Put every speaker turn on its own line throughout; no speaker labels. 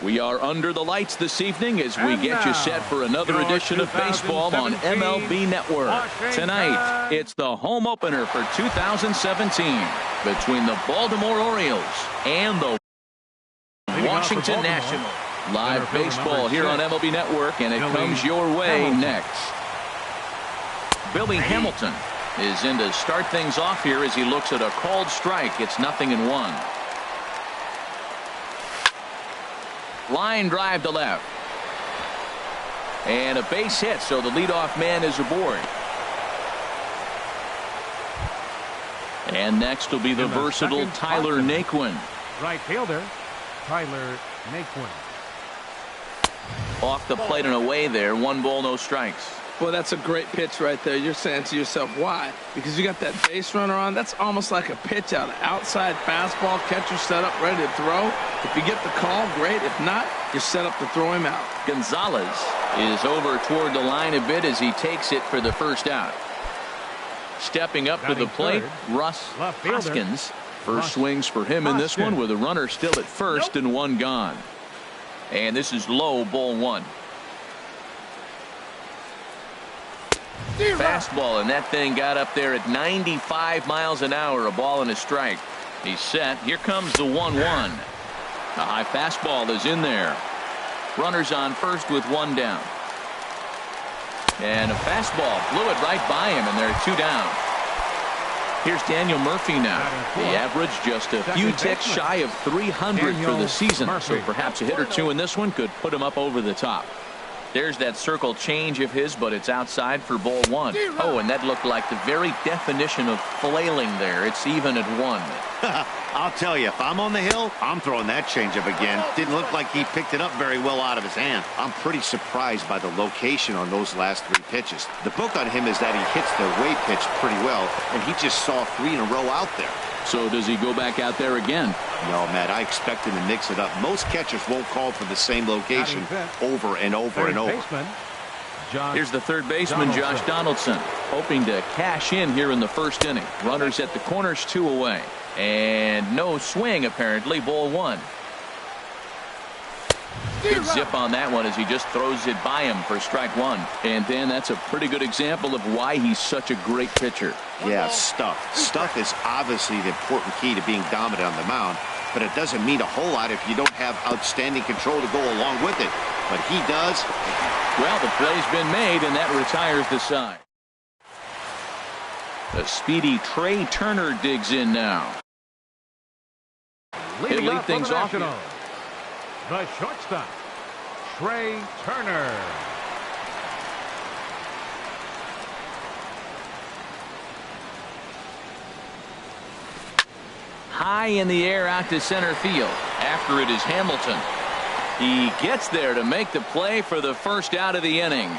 We are under the lights this evening as we get you set for another edition of baseball on MLB Network. Tonight, it's the home opener for 2017 between the Baltimore Orioles and the Washington Nationals. Live baseball here on MLB Network, and it comes your way next. Billy Hamilton is in to start things off here as he looks at a called strike. It's 0-1. Line drive to left. And a base hit, so the leadoff man is aboard. And next will be the versatile Tyler Naquin.
Right fielder, Tyler Naquin.
Off the plate and away there. 1 ball, no strikes.
Well, that's a great pitch right there. You're saying to yourself, why? Because you got that base runner on. That's almost like a pitch out. Outside fastball, catcher set up, ready to throw. If you get the call, great. If not, you're set up to throw him out.
Gonzalez is over toward the line a bit as he takes it for the first out. Stepping up to the plate, Russ Hoskins. First swings for him in this one with a runner still at first and 1 gone. And this is low, ball 1. Fastball, and that thing got up there at 95 miles an hour. A ball and a strike. He's set. Here comes the 1-1. The high fastball is in there. Runners on first with 1 down. And a fastball blew it right by him, and there are 2 down. Here's Daniel Murphy now. The average just a few ticks shy of 300 for the season. So perhaps a hit or 2 in this one could put him up over the top. There's that circle change of his, but it's outside for ball 1. Oh, and that looked like the very definition of flailing there. It's even at 1.
I'll tell you, if I'm on the hill, I'm throwing that changeup again. Didn't look like he picked it up very well out of his hand. I'm pretty surprised by the location on those last 3 pitches. The book on him is that he hits the way pitch pretty well, and he just saw 3 in a row out there.
So does he go back out there again?
No, Matt, I expect him to mix it up. Most catchers won't call for the same location over and over and over.
Here's the third baseman, Josh Donaldson, hoping to cash in here in the first inning. Runners at the corners, 2 away. And no swing, apparently. Ball 1. Good zip on that one as he just throws it by him for strike 1. And Dan, that's a pretty good example of why he's such a great pitcher.
Yeah, stuff. Stuff is obviously the important key to being dominant on the mound, but it doesn't mean a whole lot if you don't have outstanding control to go along with it. But he does.
Well, the play's been made, and that retires the side. The speedy Trey Turner digs in now. He'll lead things off.
The shortstop, Trey Turner.
High in the air out to center field. After it is Hamilton. He gets there to make the play for the first out of the inning.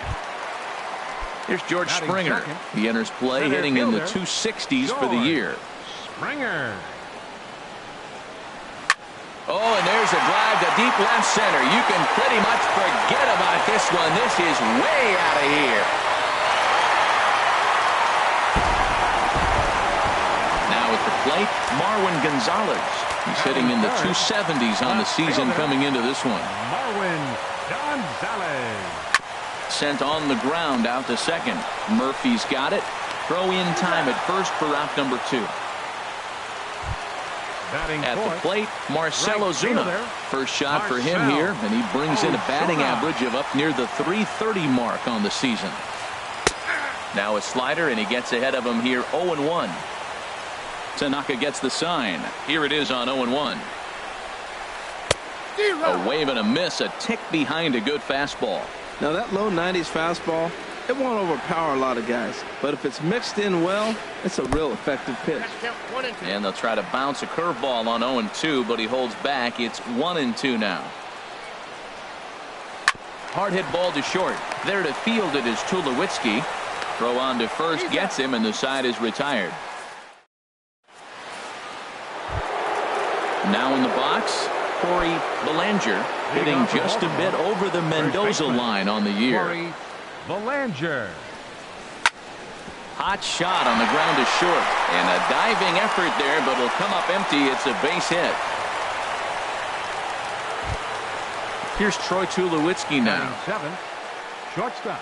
Here's George Springer. He enters play hitting in the 260s for the year.
Springer.
Oh, and there's a drive to deep left center. You can pretty much forget about this one. This is way out of here. Now at the plate, Marwin Gonzalez. He's hitting in the 270s on the season coming into this one.
Marwin Gonzalez.
Sent on the ground out to second. Murphy's got it. Throw in time at first for out number 2. At the plate, Marcell Ozuna. First shot for him here, and he brings in a batting average of up near the 330 mark on the season. Now a slider, and he gets ahead of him here 0-1. Tanaka gets the sign. Here it is on 0-1. A wave and a miss, a tick behind a good fastball.
Now that low 90s fastball, it won't overpower a lot of guys, but if it's mixed in well, it's a real effective pitch.
And they'll try to bounce a curveball on 0-2, but he holds back. It's 1-2 now. Hard hit ball to short. There to field it is Tulowitzki. Throw on to first, gets him, and the side is retired. Now in the box, Corey Belanger, hitting just a bit over the Mendoza line on the year.
Belanger.
Hot shot on the ground to short, and a diving effort there, but it'll come up empty. It's a base hit. Here's Troy Tulowitzki now.
Batting 7th, shortstop,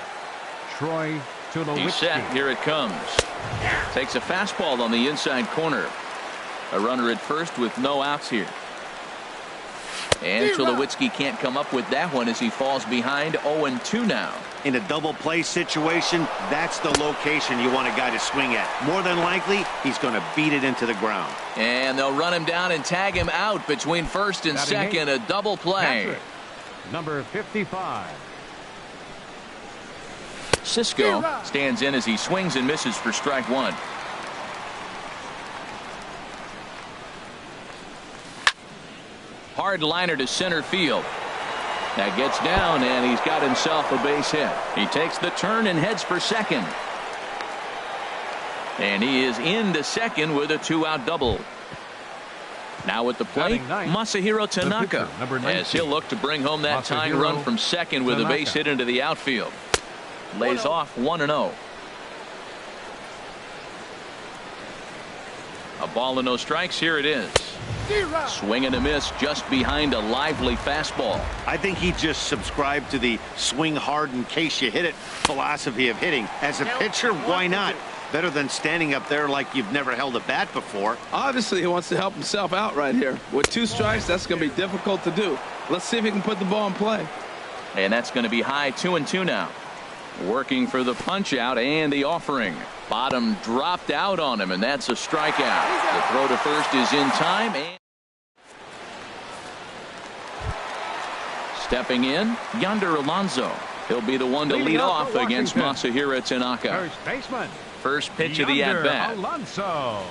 Troy Tulowitzki.
He's set. Here it comes. Takes a fastball on the inside corner. A runner at first with no outs here. And Tulowitzki can't come up with that one as he falls behind 0-2 now.
In a double play situation, that's the location you want a guy to swing at. More than likely, he's going to beat it into the ground.
And they'll run him down and tag him out between first and second. A double play.
Patrick, number 55.
Cisco stands in as he swings and misses for strike one. Hard liner to center field. That gets down, and he's got himself a base hit. He takes the turn and heads for second. And he is into second with a 2-out double. Now at the plate, Masahiro Tanaka, as he'll look to bring home that tying run from second with a base hit into the outfield. Lays off 1-0. A ball and no strikes. Here it is. Swing and a miss just behind a lively fastball.
I think he just subscribed to the swing hard in case you hit it philosophy of hitting. As a pitcher, why not? Better than standing up there like you've never held a bat before.
Obviously, he wants to help himself out right here. With 2 strikes, that's going to be difficult to do. Let's see if he can put the ball in play.
And that's going to be high 2-2 now. Working for the punch out and the offering. Bottom dropped out on him, and that's a strikeout. The throw to first is in time. And stepping in, Yonder Alonso. He'll be the one to lead off against Masahiro Tanaka.
First baseman.
First pitch of the at-bat.
Alonso.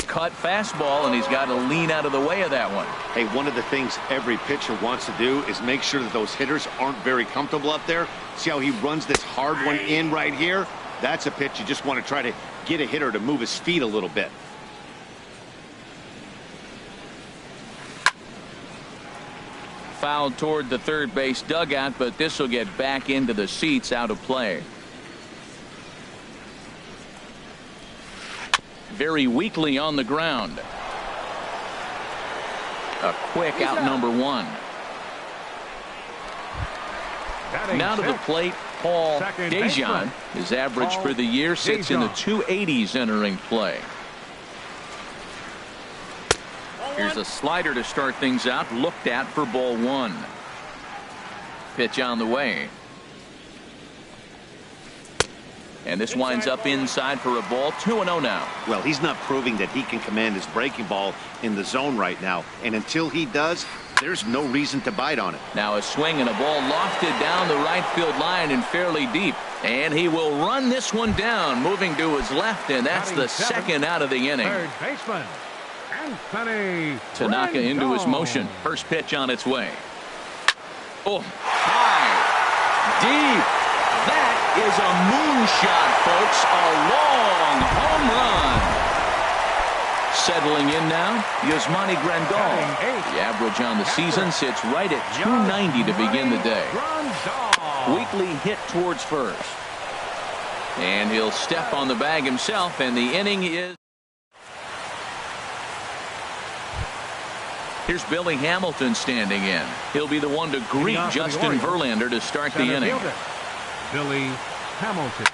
Cut fastball, and he's got to lean out of the way of that one.
Hey, one of the things every pitcher wants to do is make sure that those hitters aren't very comfortable up there. See how he runs this hard one in right here? That's a pitch you just want to try to get a hitter to move his feet a little bit.
Fouled toward the third base dugout, but this will get back into the seats, out of play. Very weakly on the ground. A quick out, number 1. Now to the plate, Paul Dejan. His average for the year sits in the 280s entering play. Here's a slider to start things out, looked at for ball 1. Pitch on the way. And this winds up inside for a ball. 2-0 now.
Well, he's not proving that he can command his breaking ball in the zone right now. And until he does, there's no reason to bite on it.
Now a swing and a ball lofted down the right field line and fairly deep. And he will run this one down, moving to his left, and that's the second out of the inning.
Third baseman, Anthony
Tanaka
Rendon.
into his motion. First pitch on its way. Oh, high, deep. That is a moonshot, folks. A long home run. Settling in now, Yasmani Grandal. The average on the season sits right at 290 to begin the day. Weakly hit towards first. And he'll step on the bag himself, and the inning is... Here's Billy Hamilton standing in. He'll be the one to greet Justin Verlander to start the inning.
Billy Hamilton.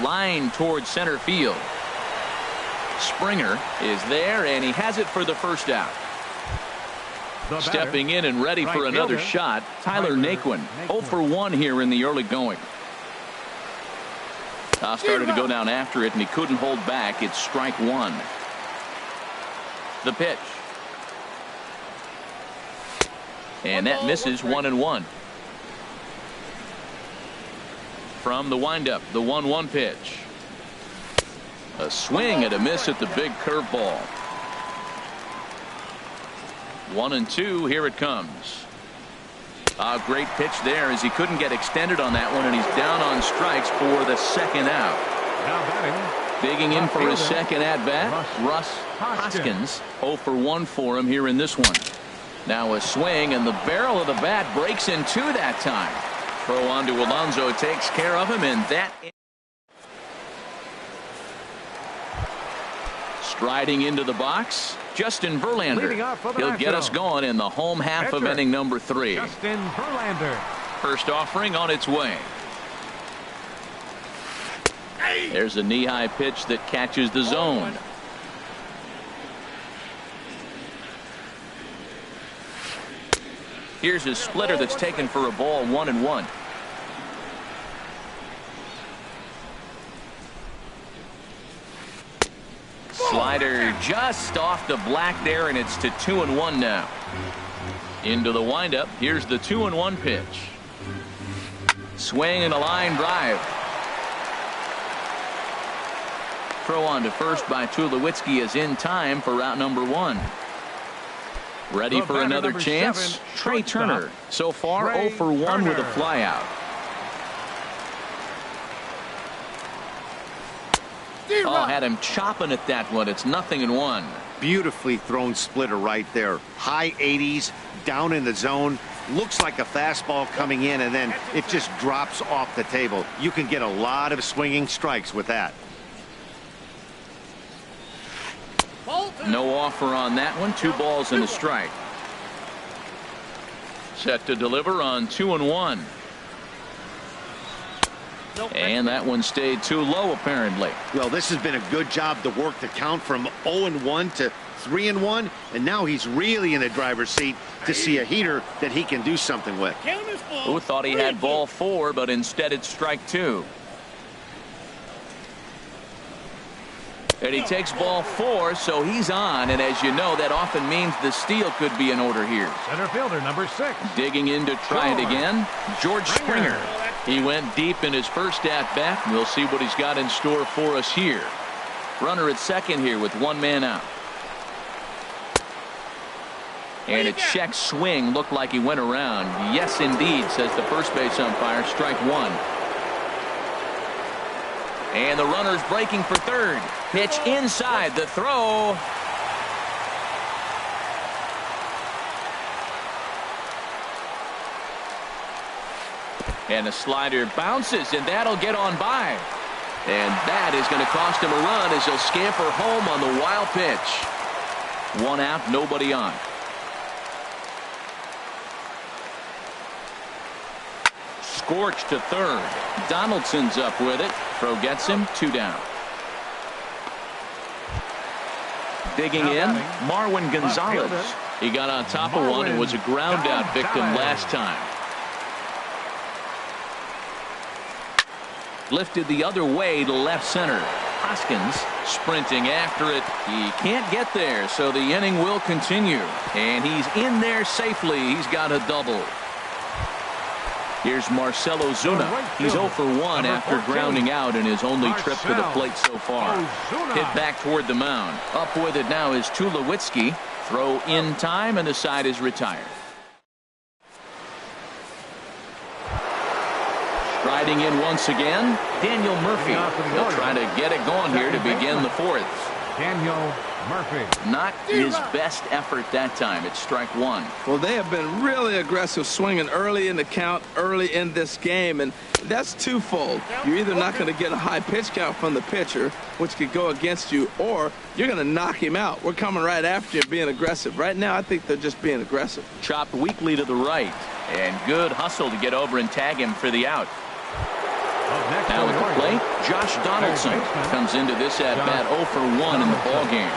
Line towards center field. Springer is there, and he has it for the first out. Stepping in and ready for another shot, Tyler Naquin. 0 for 1 here in the early going. Started to go down after it, and he couldn't hold back. It's strike 1. The pitch. And that misses 1-1. From the windup, the 1-1 pitch. A swing and a miss at the big curveball. 1-2. Here it comes. A great pitch there as he couldn't get extended on that one, and he's down on strikes for the second out.
Now batting.
Digging in for his second at bat, Russ Hoskins. 0 for 1 for him here in this one. Now a swing, and the barrel of the bat breaks in two that time. Throw on to Alonso takes care of him, and that Striding into the box, Justin Verlander. He'll get us going in the home half of inning number 3.
Justin Verlander.
First offering on its way. There's a knee-high pitch that catches the zone. Here's his splitter that's taken for a ball, 1-1. Slider just off the black there, and it's to 2-1 now. Into the windup. Here's the 2-1 pitch. Swing and a line drive. Throw on to first by Tulowitzki is in time for route number 1. Ready for another chance. Trey Turner so far 0 for 1 with a flyout. Oh, had him chopping at that one. It's 0-1.
Beautifully thrown splitter right there. High 80s, down in the zone. Looks like a fastball coming in, and then it just drops off the table. You can get a lot of swinging strikes with that.
No offer on that one. 2 balls and a strike. Set to deliver on 2-1. And that one stayed too low, apparently.
Well, this has been a good job to work the count from 0-1 to 3-1, and now he's really in the driver's seat to see a heater that he can do something with.
Who thought he had ball 4, but instead it's strike 2. And he takes ball 4, so he's on, and as you know, that often means the steal could be in order here.
Center fielder number 6.
Digging in to try it again, George Springer. He went deep in his first at-bat. We'll see what he's got in store for us here. Runner at second here with 1 man out. And a check swing looked like he went around. Yes, indeed, says the first base umpire. Strike 1. And the runner's breaking for third. Pitch inside. The throw. And the slider bounces, and that'll get on by. And that is going to cost him a run as he'll scamper home on the wild pitch. 1 out, nobody on. Scorch to third. Donaldson's up with it. Throw gets him. 2 down. Digging in, Marwin Gonzalez. He got on top of one and was a ground out victim last time. Lifted the other way to left center. Hoskins sprinting after it. He can't get there, so the inning will continue. And he's in there safely. He's got a double. Here's Marcell Ozuna. He's 0 for 1 after grounding out in his only trip to the plate so far. Hit back toward the mound. Up with it now is Tulowitzki. Throw in time, and the side is retired. Striding in once again, Daniel Murphy. He'll try to get it going here to begin the 4th.
Daniel Murphy.
Not his best effort that time. It's strike 1.
Well, they have been really aggressive swinging early in the count, early in this game, and that's twofold. You're either not going to get a high pitch count from the pitcher, which could go against you, or you're going to knock him out. We're coming right after you being aggressive. Right now, I think they're just being aggressive.
Chopped weakly to the right, and good hustle to get over and tag him for the out. Now at the plate, Josh Donaldson comes into this at-bat 0 for 1 in the ballgame.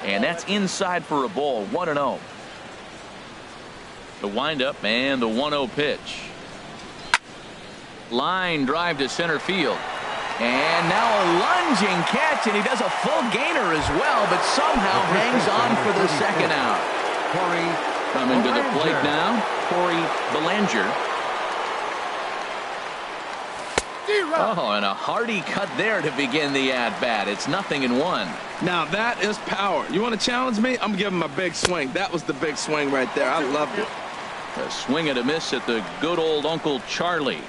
And that's inside for a ball, 1-0. The windup and the 1-0 pitch. Line drive to center field. And now a lunging catch, and he does a full gainer as well, but somehow hangs on for the second out. Coming to the plate now, Corey Bellinger. Oh, and a hearty cut there to begin the at-bat. It's 0-1.
Now that is power. You want to challenge me? I'm giving him a big swing. That was the big swing right there. I loved it.
A swing and a miss at the good old Uncle Charlie.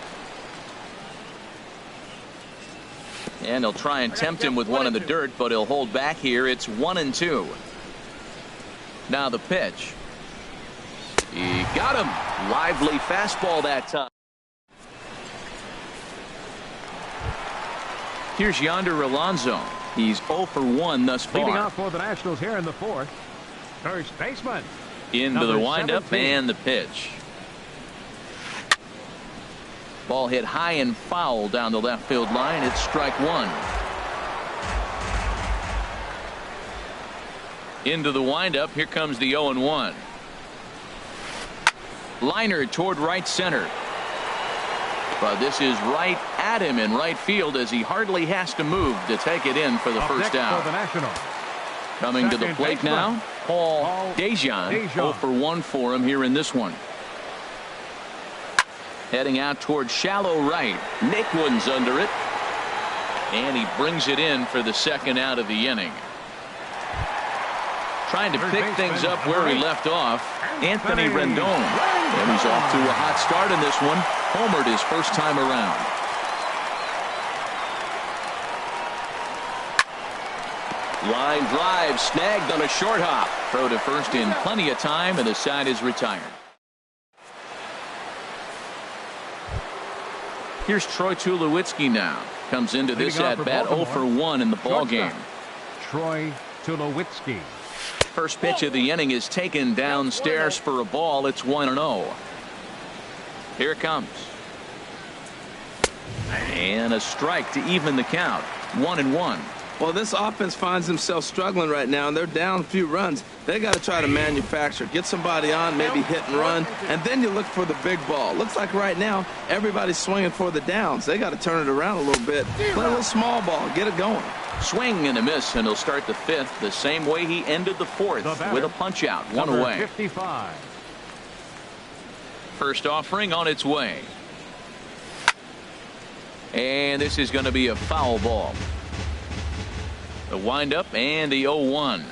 And he'll try and tempt him with one in the dirt, but he'll hold back here. It's 1-2. Now the pitch. He got him. Lively fastball that time. Here's Yonder Alonso. He's 0 for 1 thus far.
Leading off for the Nationals here in the fourth. First baseman.
Into the windup
17.
and the pitch. Ball hit high and foul down the left field line. It's strike one. Into the windup. Here comes the 0-1. Liner toward right center. But this is right at him in right field as he hardly has to move to take it in for the first out.
For the Nationals.
Coming to the
Second
plate
baseman.
now, Paul Dejan. 0 for 1 for him here in this one. Heading out towards shallow right. Naquin's under it. And he brings it in for the second out of the inning. Trying to pick things up where he left off, Anthony Rendon. And he's off to a hot start in this one. Homered his first time around. Line drive snagged on a short hop. Throw to first in plenty of time, and the side is retired. Here's Troy Tulowitzki now. Comes into this at bat 0 for 1 in the ball game.
Troy Tulowitzki.
First pitch of the inning is taken downstairs for a ball. It's 1-0. Here it comes. And a strike to even the count. 1-1.
Well, this offense finds themselves struggling right now, and they're down a few runs. They got to try to manufacture, get somebody on, maybe hit and run, and then you look for the big ball. Looks like right now everybody's swinging for the downs. They got to turn it around a little bit, play a little small ball, get it going.
Swing and a miss, and he'll start the fifth the same way he ended the fourth, with a punch out, one away.
55.
First offering on its way. And this is going to be a foul ball. The windup and the 0-1.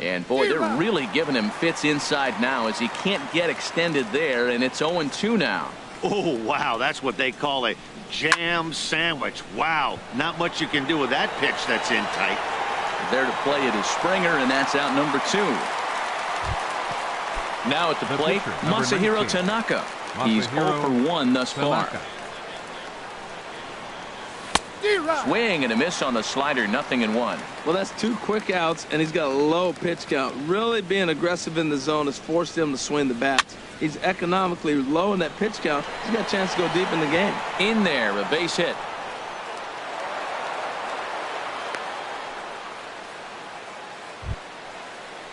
And boy, they're really giving him fits inside now as he can't get extended there, and it's 0-2 now.
Oh, wow, that's what they call a jam sandwich. Wow, not much you can do with that pitch that's in tight.
There to play it is Springer, and that's out number 2. Now at the plate, Masahiro Tanaka. He's 0 for 1 thus far. Swing and a miss on the slider, 0-1.
Well, that's 2 quick outs, and he's got a low pitch count. Really being aggressive in the zone has forced him to swing the bats. He's economically low in that pitch count. He's got a chance to go deep in the game.
In there, a base hit.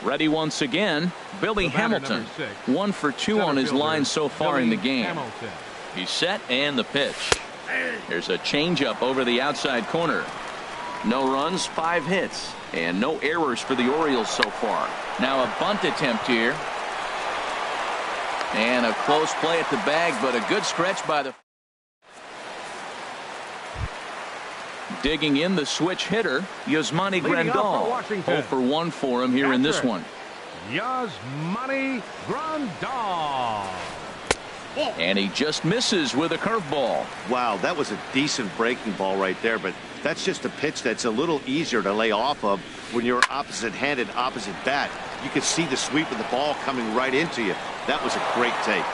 Ready once again, Billy Hamilton. 1 for 2 on his line so far in the game. He's set and the pitch. There's a changeup over the outside corner. No runs, 5 hits, and no errors for the Orioles so far. Now a bunt attempt here. And a close play at the bag, but a good stretch by the... Digging in the switch hitter, Yasmani Grandal. 0 for 1 for him here in this one.
Yasmani Grandal.
And he just misses with a curveball.
Wow, that was a decent breaking ball right there, but that's just a pitch that's a little easier to lay off of when you're opposite-handed, opposite bat. You can see the sweep of the ball coming right into you. That was a great take.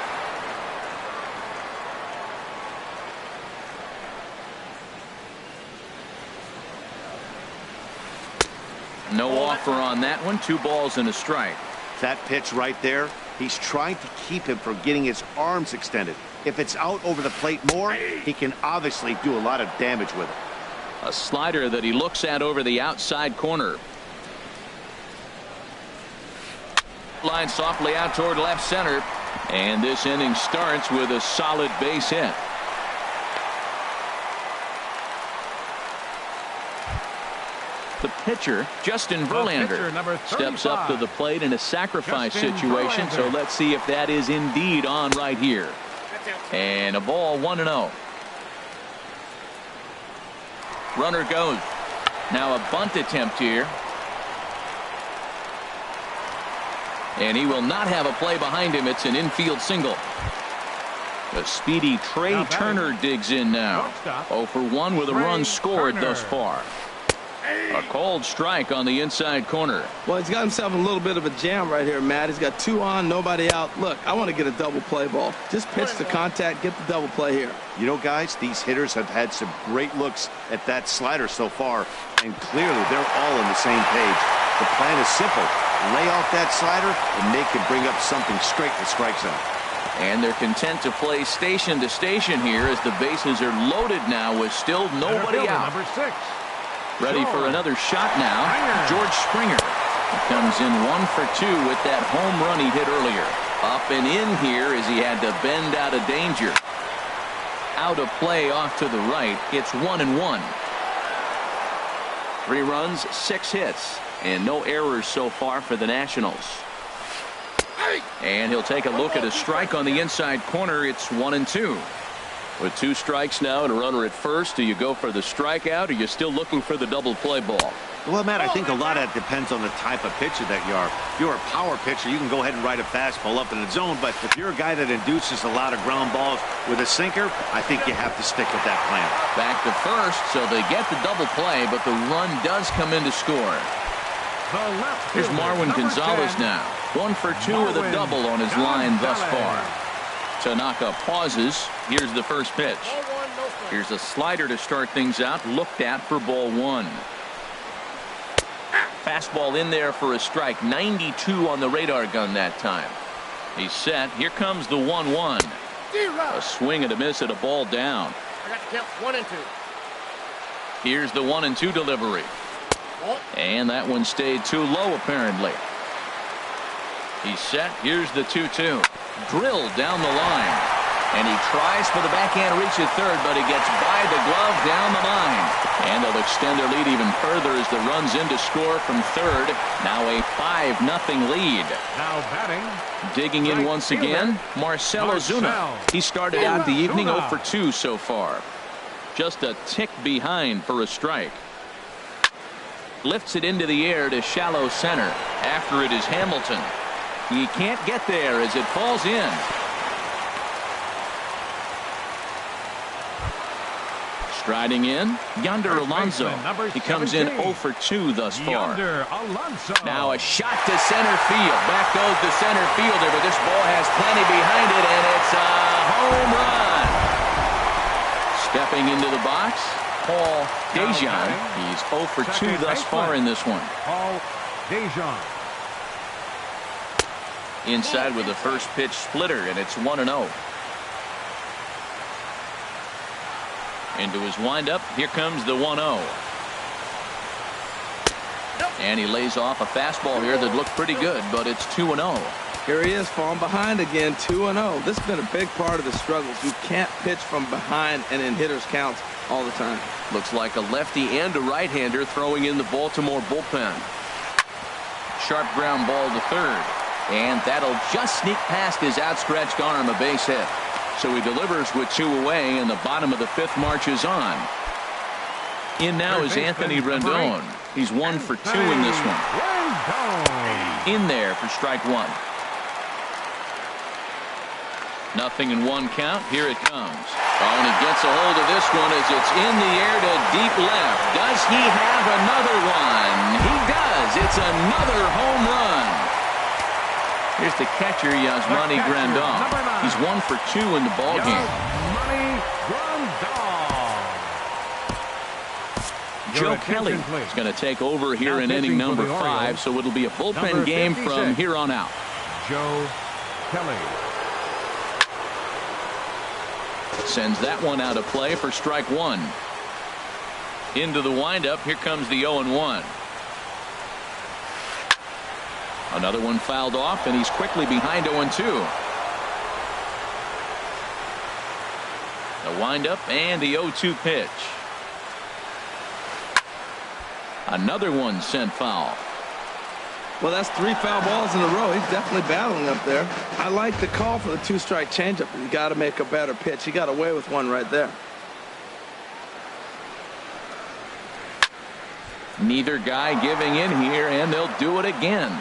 No offer on that one. 2 balls and a strike.
That pitch right there, he's trying to keep him from getting his arms extended. If it's out over the plate more, he can obviously do a lot of damage with it.
A slider that he looks at over the outside corner. Line softly out toward left center. And this inning starts with a solid base hit. The pitcher, Justin Verlander, steps up to the plate in a sacrifice situation. So let's see if that is indeed on right here. And a ball, 1-0. Runner goes. Now a bunt attempt here. And he will not have a play behind him. It's an infield single. The speedy Trey Turner digs in now. 0 for 1 with a run scored thus far. A cold strike on the inside corner.
Well, he's got himself in a little bit of a jam right here, Matt. He's got 2 on, nobody out. Look, I want to get a double play ball. Just pitch the contact, get the double play here.
You know, guys, these hitters have had some great looks at that slider so far, and clearly they're all on the same page. The plan is simple. Lay off that slider, and they can bring up something straight to strike zone.
And they're content to play station to station here as the bases are loaded now with still nobody out.
Number 6.
Ready for another shot now. George Springer comes in 1 for 2 with that home run he hit earlier. Up and in here as he had to bend out of danger. Out of play off to the right. It's 1-1. 3 runs, 6 hits, and no errors so far for the Nationals. And he'll take a look at a strike on the inside corner. It's 1-2. With 2 strikes now and a runner at first, do you go for the strikeout, or are you still looking for the double play ball?
Well, Matt, I think a lot of that depends on the type of pitcher that you are. If you're a power pitcher, you can go ahead and ride a fastball up in the zone. But if you're a guy that induces a lot of ground balls with a sinker, I think you have to stick with that plan.
Back to first, so they get the double play, but the run does come in to score. Here's Marwin Gonzalez now. 1 for 2 with a double on his line thus far. Tanaka pauses. Here's the first pitch. Here's a slider to start things out. Looked at for ball 1. Fastball in there for a strike. 92 on the radar gun that time. He's set. Here comes the 1-1. A swing and a miss at a ball down.
I got to count 1 and 2.
Here's the 1-2 delivery. And that one stayed too low apparently. He's set. Here's the 2-2. Drilled down the line. And he tries for the backhand reach at third, but he gets by the glove down the line. And they'll extend their lead even further as the run's in to score from third. Now a 5-0 lead.
Now batting.
Digging in once again, Marcell Ozuna. He started out the evening 0 for 2 so far. Just a tick behind for a strike. Lifts it into the air to shallow center. After it is Hamilton. He can't get there as it falls in. Striding in, Yonder Alonso. He comes in 0 for 2 thus far. Now a shot to center field. Back goes the center fielder, but this ball has plenty behind it, and it's a home run. Stepping into the box, Paul DeJong. He's 0 for 2 thus far in this one.
Paul DeJong.
Inside with the first pitch splitter, and it's 1-0. Into his windup. Here comes the 1-0. And he lays off a fastball here that looked pretty good, but it's 2-0.
Here he is, falling behind again, 2-0. This has been a big part of the struggles. You can't pitch from behind and in hitters' counts all the time.
Looks like a lefty and a right-hander throwing in the Baltimore bullpen. Sharp ground ball to third. And that'll just sneak past his outstretched arm, a base hit. So he delivers with 2 away, and the bottom of the 5th marches on. In now is Anthony Rendon. He's 1 for 2 in this one. In there for strike 1. 0-1 count. Here it comes. Oh, and he gets a hold of this one as it's in the air to deep left. Does he have another one? He does. It's another home run. Here's the catcher, Yasmani Grandal. He's 1 for 2 in the ballgame. Joe Kelly is going to take over here in inning number 5, so it'll be a bullpen game from here on out.
Joe Kelly
sends that one out of play for strike 1. Into the windup. Here comes the 0-1. Another one fouled off, and he's quickly behind 0-2. The windup and the 0-2 pitch. Another one sent foul.
Well, that's 3 foul balls in a row. He's definitely battling up there. I like the call for the 2-strike changeup. You got to make a better pitch. He got away with one right there.
Neither guy giving in here, and they'll do it again.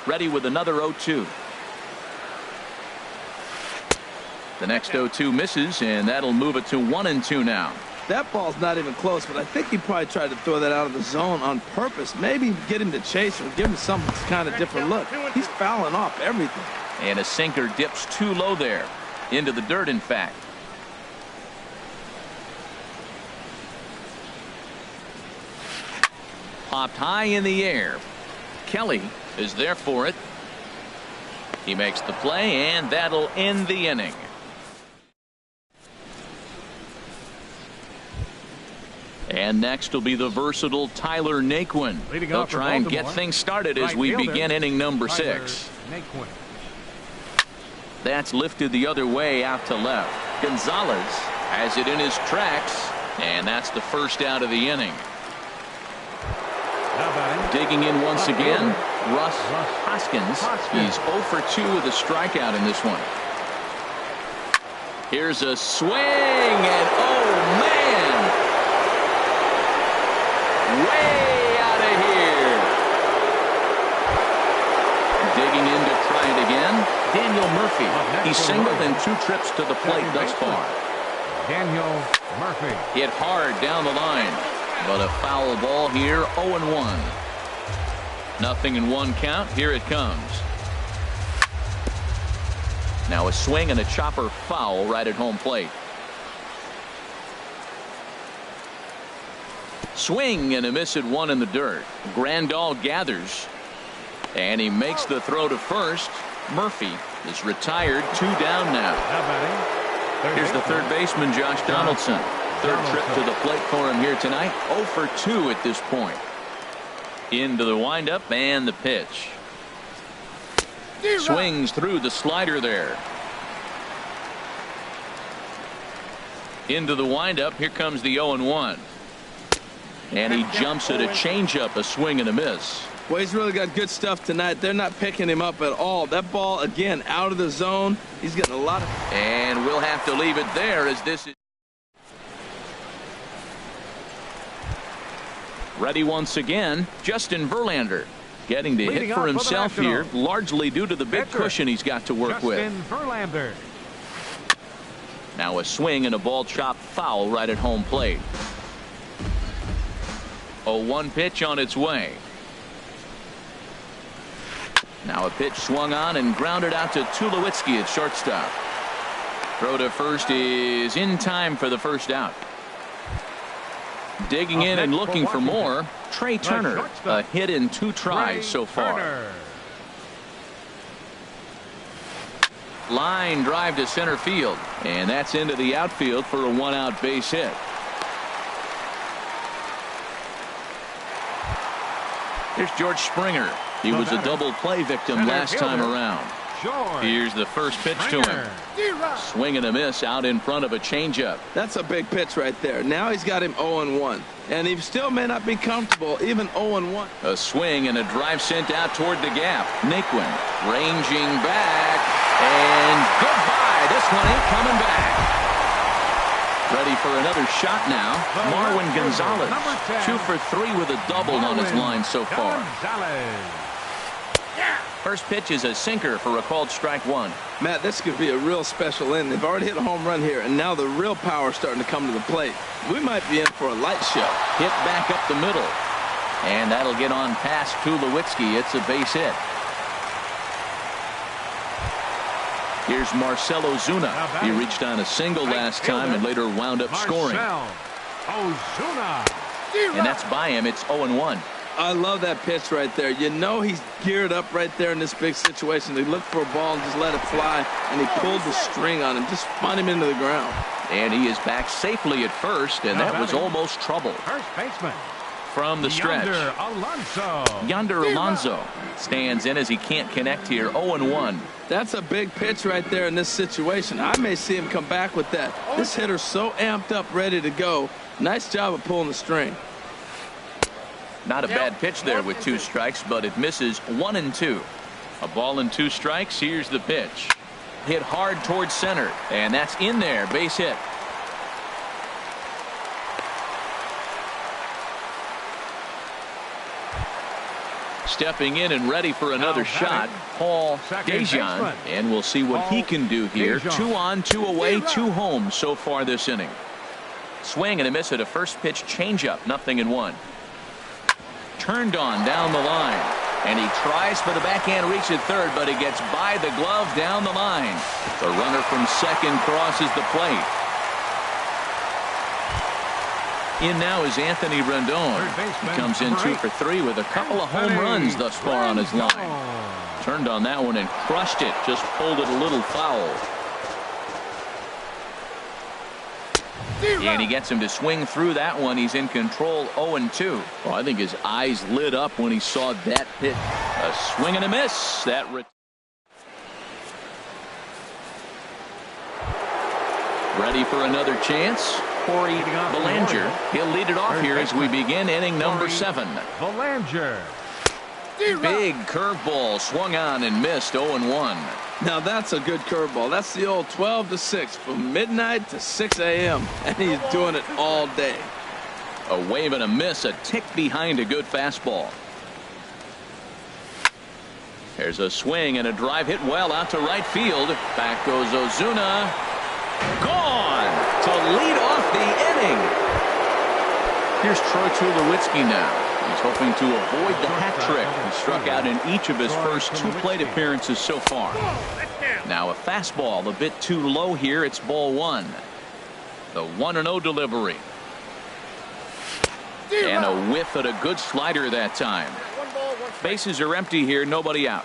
Ready with another 0-2. The next 0-2 misses, and that'll move it to 1-2 now.
That ball's not even close, but I think he probably tried to throw that out of the zone on purpose. Maybe get him to chase or give him some kind of different look. He's fouling off everything.
And a sinker dips too low there. Into the dirt, in fact. Popped high in the air. Kelly is there for it. He makes the play, and that'll end the inning. And next will be the versatile Tyler Naquin. They'll try and get things started as we begin inning number 6. That's lifted the other way out to left. Gonzalez has it in his tracks, and that's the first out of the inning. Digging in once again, Russ Hoskins. He's 0 for 2 with a strikeout in this one. Here's a swing, and oh man, way out of here. Digging in to try it again, Daniel Murphy. He's singled in 2 trips to the plate thus far.
Daniel Murphy.
Hit hard down the line, but a foul ball here, 0-1. Nothing in 1 count. Here it comes. Now a swing and a chopper foul right at home plate. Swing and a miss at 1 in the dirt. Grandal gathers, and he makes the throw to first. Murphy is retired, 2 down now. Here's the third baseman, Josh Donaldson. Third trip to the plate for him here tonight. 0 for 2 at this point. Into the windup and the pitch. Swings through the slider there. Into the windup. Here comes the 0-1. And he jumps at a changeup, a swing and a miss.
Well, he's really got good stuff tonight. They're not picking him up at all. That ball, again, out of the zone. He's getting a lot of...
And we'll have to leave it there as this is... Ready once again, Justin Verlander getting to hit for himself here, largely due to the big cushion he's got to work with.
Verlander.
Now a swing and a ball chopped foul right at home plate. 0-1 pitch on its way. Now a pitch swung on and grounded out to Tulowitzki at shortstop. Throw to first is in time for the first out. Digging in and looking for more, Trey Turner. A hit in 2 tries so far. Line drive to center field, and that's into the outfield for a 1-out base hit. Here's George Springer. He was a double play victim last time around. Here's the first pitch to him. Swing and a miss out in front of a changeup.
That's a big pitch right there. Now he's got him 0-1. And he still may not be comfortable, even 0-1.
A swing and a drive sent out toward the gap. Naquin ranging back. And goodbye. This one ain't coming back. Ready for another shot now. Marwin Gonzalez. 2 for 3 with a double on his line so far. First pitch is a sinker for a called strike 1.
Matt, this could be a real special inning. They've already hit a home run here, and now the real power is starting to come to the plate. We might be in for a light show.
Hit back up the middle. And that'll get on past Tulowitzki. It's a base hit. Here's Marcell Ozuna. He reached on a single last time and later wound up scoring. And that's by him. It's 0-1.
I love that pitch right there. You know he's geared up right there in this big situation. He looked for a ball and just let it fly, and he pulled the string on him, just spun him into the ground.
And he is back safely at first, and that was almost trouble.
First baseman.
From the stretch. Yonder Alonso stands in as he can't connect here. 0-1.
That's a big pitch right there in this situation. I may see him come back with that. This hitter's so amped up, ready to go. Nice job of pulling the string.
Not a bad pitch there with 2 strikes, but it misses 1 and 2. A ball and 2 strikes. Here's the pitch. Hit hard towards center, and that's in there. Base hit. Stepping in and ready for another shot, Paul Dejan, and we'll see what he can do here. 2 on, 2 away, 2 home so far this inning. Swing and a miss at a first pitch changeup. 0-1. Turned on down the line. And he tries for the backhand reach at third, but it gets by the glove down the line. The runner from second crosses the plate. In now is Anthony Rendon. He comes in 2 for 3 with a couple of home runs thus far on his line. Turned on that one and crushed it. Just pulled it a little foul. And he gets him to swing through that one. He's in control. 0-2. Well, I think his eyes lit up when he saw that pitch. A swing and a miss. Ready for another chance. Corey Belanger. He'll lead it off here as we begin inning number 7.
Belanger.
Big curveball swung on and missed. 0-1.
Now that's a good curveball. That's the old 12 to 6 from midnight to 6 a.m. and he's doing it all day.
A wave and a miss, a tick behind a good fastball. There's a swing and a drive hit well out to right field. Back goes Ozuna. Gone to lead off the inning. Here's Troy Tulowitzki now. He's hoping to avoid the hat trick. He struck out in each of his first 2 plate appearances so far. Now a fastball a bit too low here. It's ball 1. The 1-0 delivery. And a whiff at a good slider that time. Bases are empty here. Nobody out.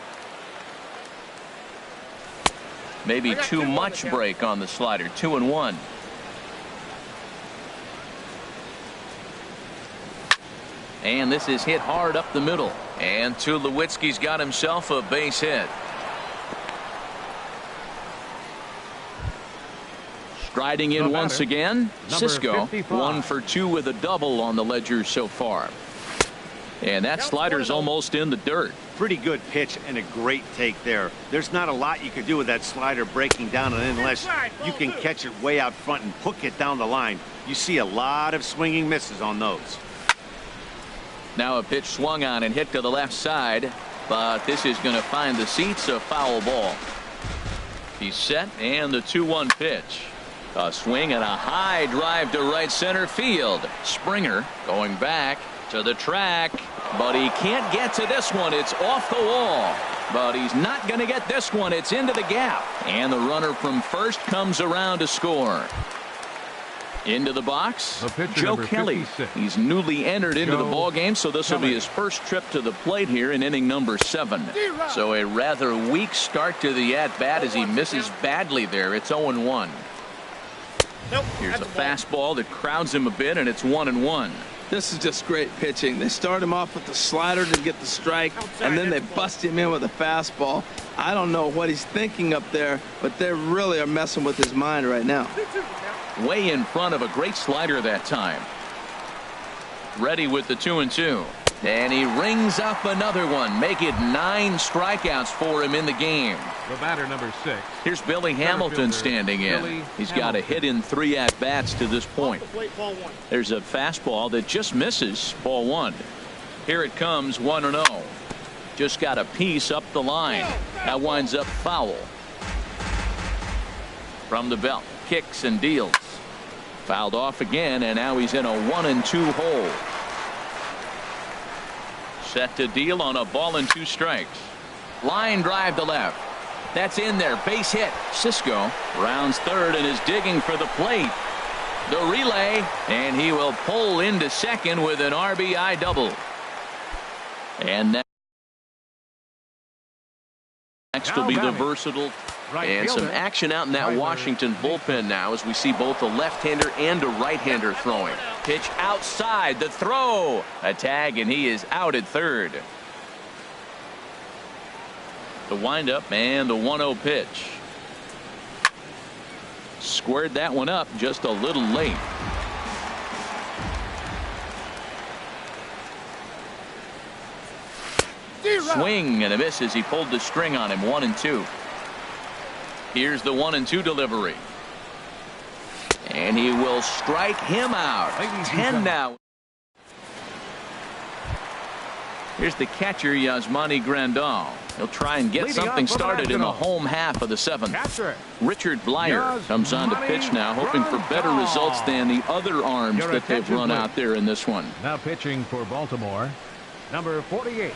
Maybe too much break on the slider. 2-1. And this is hit hard up the middle. And Tulowitzki's got himself a base hit. Striding in once again, Cisco. 1 for 2 with a double on the ledger so far. And that slider's almost in the dirt.
Pretty good pitch and a great take there. There's not a lot you could do with that slider breaking down, and unless you can catch it way out front and hook it down the line, you see a lot of swinging misses on those.
Now a pitch swung on and hit to the left side, but this is going to find the seats. A foul ball. He's set, and the 2-1 pitch. A swing and a high drive to right center field. Springer going back to the track, but he can't get to this one. It's off the wall, but he's not going to get this one. It's into the gap, and the runner from first comes around to score. Into the box, Joe Kelly. He's newly entered into the ball game, so this will be his first trip to the plate here in inning number 7. So a rather weak start to the at-bat as he misses badly there. It's 0-1. Here's a fastball that crowds him a bit, and it's 1-1.
This is just great pitching. They start him off with the slider to get the strike, and then they bust him in with a fastball. I don't know what he's thinking up there, but they really are messing with his mind right now.
Way in front of a great slider that time. Ready with the 2-2. And he rings up another one. Make it 9 strikeouts for him in the game.
The batter, number 6.
Here's Billy Hamilton standing in. He's got a hit in 3 at-bats to this point. There's a fastball that just misses. Ball 1. Here it comes. 1-0. Just got a piece up the line. That winds up foul. From the belt. Kicks and deals. Fouled off again, and now he's in a 1-2 hole. Set to deal on a ball and 2 strikes. Line drive to left. That's in there. Base hit. Cisco rounds third and is digging for the plate. The relay, and he will pull into second with an RBI double. And next will be the versatile. And some action out in that Washington bullpen now as we see both a left-hander and a right-hander throwing. Pitch outside, the throw. A tag, and he is out at third. The windup and the 1-0 pitch. Squared that one up just a little late. Swing and a miss as he pulled the string on him. 1-2. Here's the 1-2 delivery. And he will strike him out. 10 now. Here's the catcher, Yasmani Grandal. He'll try and get something started in the home half of the seventh. Richard Blyer comes on to pitch now, hoping for better results than the other arms that they've run out there in this one.
Now pitching for Baltimore, number 48.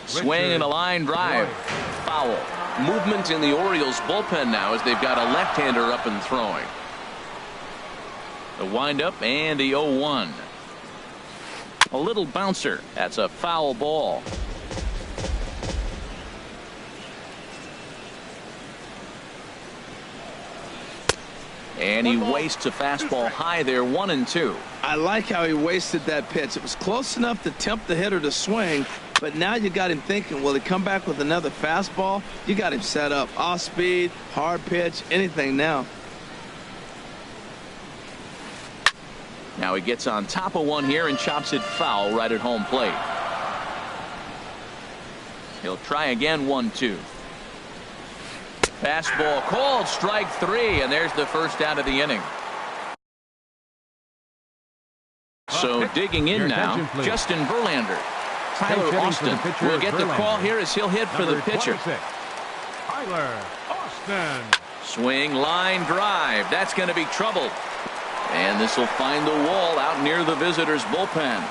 Swing and a line drive. Foul. Movement in the Orioles bullpen now as they've got a left-hander up and throwing. The windup and the 0-1. A little bouncer. That's a foul ball. And he wastes a fastball high there, 1-2.
I like how he wasted that pitch. It was close enough to tempt the hitter to swing, but now you got him thinking, will he come back with another fastball? You got him set up. Off speed, hard pitch, anything now.
Now he gets on top of one here and chops it foul right at home plate. He'll try again, 1-2. Fastball called, strike 3, and there's the first out of the inning. So digging in now, Justin Verlander. Tyler Austin will get the call here as he'll hit for the pitcher.
Tyler Austin.
Swing, line drive. That's going to be trouble. And this will find the wall out near the visitors' bullpen.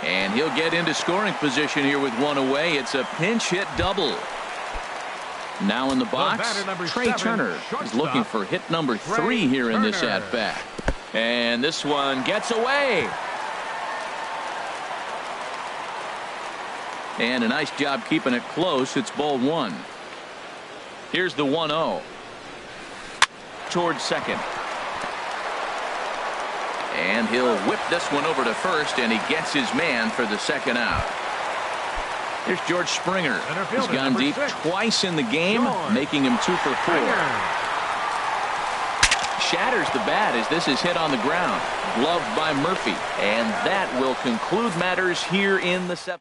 And he'll get into scoring position here with one away. It's a pinch hit double. Now in the box, Trey Turner is looking for hit number 3 here in this at-bat. And this one gets away. And a nice job keeping it close. It's ball 1. Here's the 1-0. Towards second. And he'll whip this one over to first, and he gets his man for the second out. Here's George Springer. He's gone deep twice in the game, making him 2 for 4. Shatters the bat as this is hit on the ground. Gloved by Murphy. And that will conclude matters here in the 7th.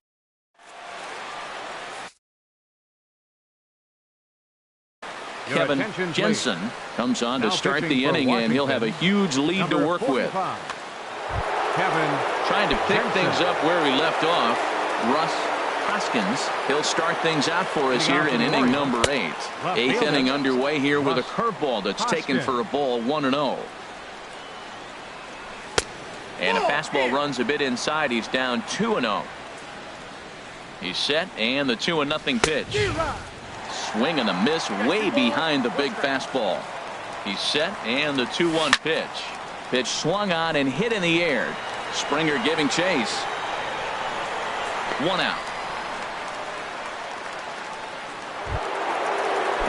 Kevin Jensen comes on to start the inning, and he'll have a huge lead to work with. Trying to pick things up where he left off. Russ Hoskins. He'll start things out for us here in inning number 8. 8th inning underway here with a curveball that's taken for a ball, 1-0. And a fastball runs a bit inside. He's down 2-0. He's set, and the 2-0 pitch. Swing and a miss way behind the big fastball. He's set, and the 2-1 pitch. Pitch swung on and hit in the air. Springer giving chase. 1 out.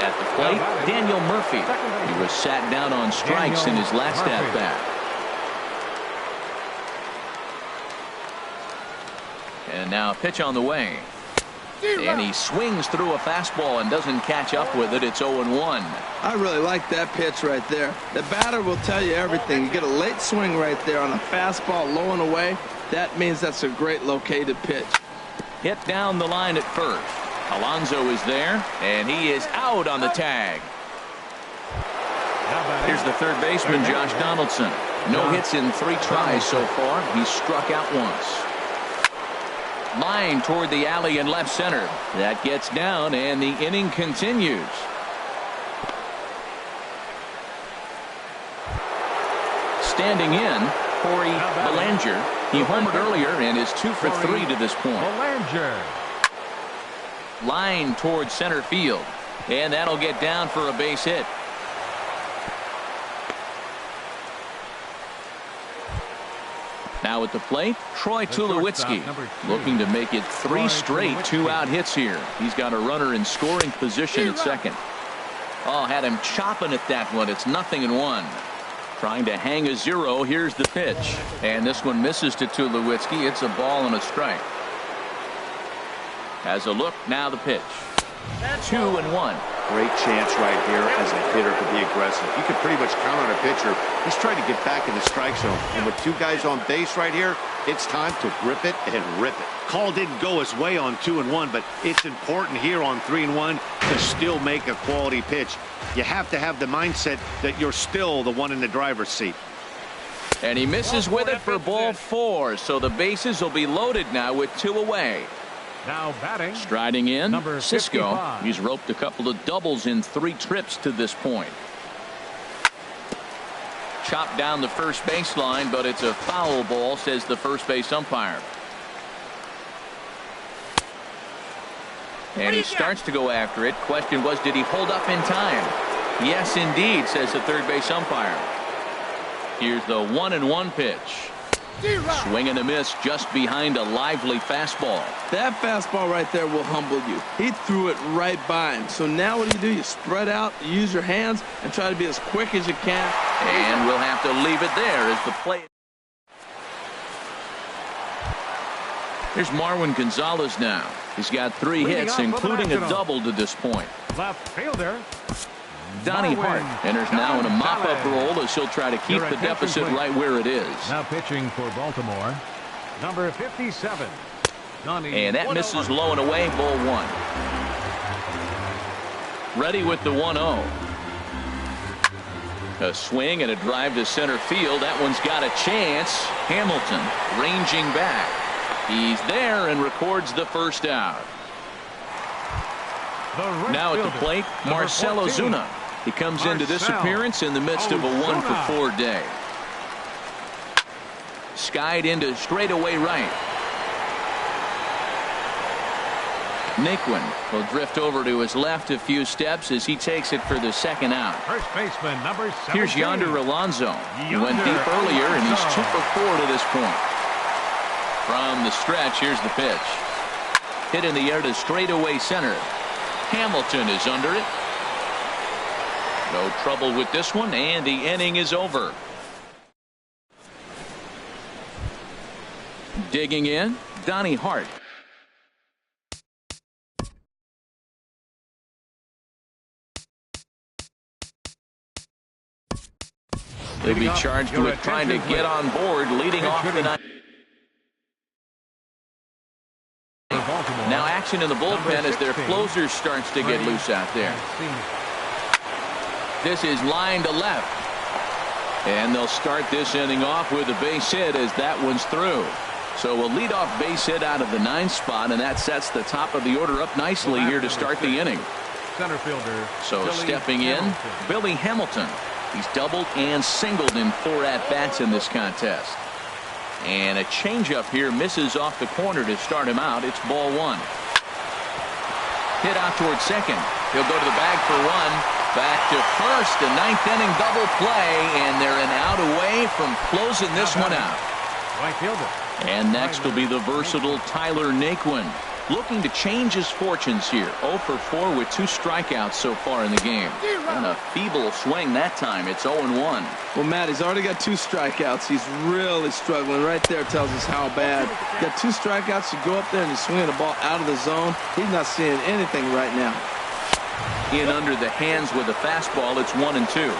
At the plate, Daniel Murphy. He was sat down on strikes in his last at-bat. And now a pitch on the way. And he swings through a fastball and doesn't catch up with it. It's 0-1.
I really like that pitch right there. The batter will tell you everything. You get a late swing right there on a fastball low and away. That means that's a great located pitch.
Hit down the line at first. Alonso is there, and he is out on the tag. Here's the third baseman, Josh Donaldson. No hits in 3 tries so far. He's struck out once. Line toward the alley in left center. That gets down, and the inning continues. Standing in, Corey Bellinger. He homered earlier and is 2 for 3 to this point.
Bellinger.
Line toward center field, and that'll get down for a base hit. Now at the plate, Troy Tulowitzki looking to make it 3 straight 2-out hits here. He's got a runner in scoring position at second. Oh, had him chopping at that one. It's 0-1. Trying to hang a 0. Here's the pitch. And this one misses to Tulowitzki. It's a ball and a strike. Has a look. Now the pitch. 2-1.
Great chance right here as a hitter to be aggressive. You can pretty much count on a pitcher. He's trying to get back in the strike zone. And with 2 guys on base right here, it's time to grip it and rip it. Call didn't go his way on 2-1, but it's important here on 3-1 to still make a quality pitch. You have to have the mindset that you're still the one in the driver's seat.
And he misses with it for ball 4. So the bases will be loaded now with 2 away.
Now batting.
Striding in,
Number
Cisco.
55.
He's roped a couple of doubles in 3 trips to this point. Chopped down the first baseline, but it's a foul ball, says the first base umpire. And he starts to go after it. Question was, did he hold up in time? Yes, indeed, says the third base umpire. Here's the 1-1 pitch. Swing and a miss just behind a lively fastball.
That fastball right there will humble you. He threw it right by him. So now what do? You spread out, you use your hands, and try to be as quick as you can.
And we'll have to leave it there as the play. Here's Marwin Gonzalez now. He's got 3 hits, including a double to this point.
Left fielder.
Donnie Hart enters now in a mop-up role as he'll try to keep the deficit right where it is.
Now pitching for Baltimore, number 57.
And that misses low and away, ball 1. Ready with the 1-0. A swing and a drive to center field. That one's got a chance. Hamilton ranging back. He's there and records the first out. Now at the plate, Marcell Ozuna. He comes into this appearance in the midst of a 1-for-4 day. Skied into straightaway right. Naquin will drift over to his left a few steps as he takes it for the second out.
First baseman, number 17.
Here's Yonder Alonso. He went deep earlier, and he's 2-for-4 to this point. From the stretch, here's the pitch. Hit in the air to straightaway center. Hamilton is under it. No trouble with this one, and the inning is over. Digging in, Donnie Hart. He'll be charged with trying to get on board, leading off the night. Now action in the bullpen as their closer starts to get loose out there. This is line to left. And they'll start this inning off with a base hit as that one's through. So a leadoff base hit out of the 9th spot, and that sets the top of the order up nicely here to start the inning.
Center fielder.
So stepping in, Billy Hamilton. He's doubled and singled in 4 at-bats in this contest. And a changeup here misses off the corner to start him out. It's ball 1. Hit out towards second. He'll go to the bag for 1. Back to first. A 9th inning double play, and they're an out away from closing this one out.
Right fielder.
And next will be the versatile Tyler Naquin, looking to change his fortunes here. 0-for-4 with 2 strikeouts so far in the game. And a feeble swing that time. It's 0-1.
Well, Matt, he's already got 2 strikeouts. He's really struggling. Right there tells us how bad. Got 2 strikeouts. You go up there and you swing the ball out of the zone. He's not seeing anything right now.
In under the hands with a fastball, it's 1-2.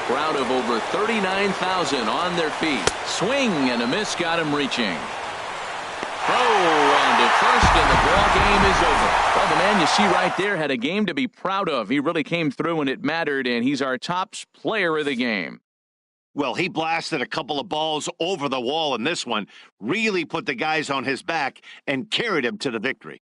Crowd of over 39,000 on their feet. Swing and a miss got him reaching. Throw on to first, and the ball game is over. Well, the man you see right there had a game to be proud of. He really came through when it mattered, and he's our top player of the game.
Well, he blasted a couple of balls over the wall in this one, really put the guys on his back and carried him to the victory.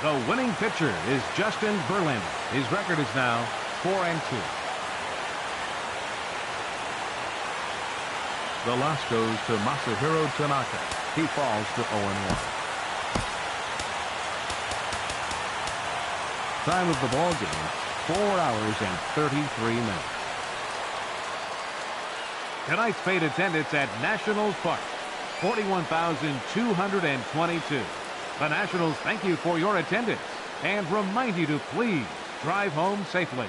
The winning pitcher is Justin Verlander. His record is now 4-2. The loss goes to Masahiro Tanaka. He falls to 0-1. Time of the ball game, 4 hours and 33 minutes. Tonight's paid attendance at Nationals Park, 41,222. The Nationals thank you for your attendance and remind you to please drive home safely.